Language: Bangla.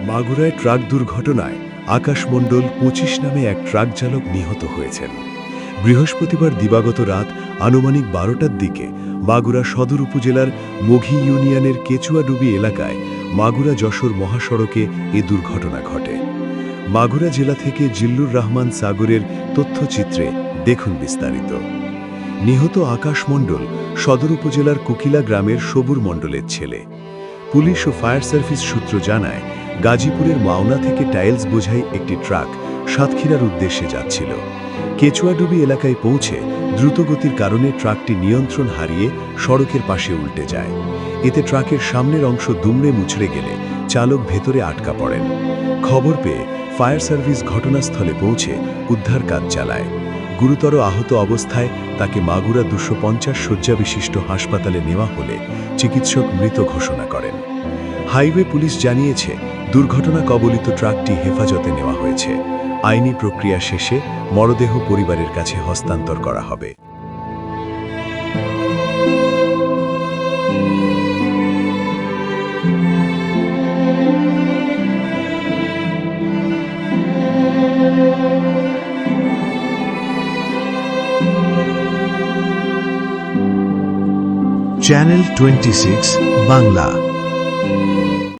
মাগুরায় ট্রাক দুর্ঘটনায় আকাশ মণ্ডল ২৫ নামে এক ট্রাক চালক নিহত হয়েছেন। বৃহস্পতিবার দিবাগত রাত আনুমানিক ১২টার দিকে মাগুরা সদর উপজেলার মঘি ইউনিয়নের কেচুয়াডুবি এলাকায় মাগুরা যশোর মহাসড়কে এ দুর্ঘটনা ঘটে। মাগুরা জেলা থেকে জিল্লুর রহমান সাগরের তথ্যচিত্রে দেখুন বিস্তারিত। নিহত আকাশ মণ্ডল সদর উপজেলার কুকিলা গ্রামের সবুর মণ্ডলের ছেলে। পুলিশ ও ফায়ার সার্ভিস সূত্র জানায়, গাজীপুরের মাওনা থেকে টাইলস বোঝাই একটি ট্রাক সাতক্ষীরার উদ্দেশ্যে যাচ্ছিল। কেচুয়াডুবি এলাকায় পৌঁছে দ্রুতগতির কারণে ট্রাকটি নিয়ন্ত্রণ হারিয়ে সড়কের পাশে উল্টে যায়। এতে ট্রাকের সামনের অংশ দুমড়ে মুচড়ে গেলে চালক ভেতরে আটকা পড়েন। খবর পেয়ে ফায়ার সার্ভিস ঘটনাস্থলে পৌঁছে উদ্ধার কাজ চালায়। গুরুতর আহত অবস্থায় তাকে মাগুরা ২৫০ শয্যা বিশিষ্ট হাসপাতালে নেওয়া হলে চিকিৎসক মৃত ঘোষণা করেন। হাইওয়ে পুলিশ জানিয়েছে, দুর্ঘটনা কবলিত ট্রাকটি হেফাজতে নেওয়া হয়েছে। আইনি প্রক্রিয়া শেষে মরদেহ পরিবারের কাছে হস্তান্তর করা হবে। চ্যানেল 26 বাংলা।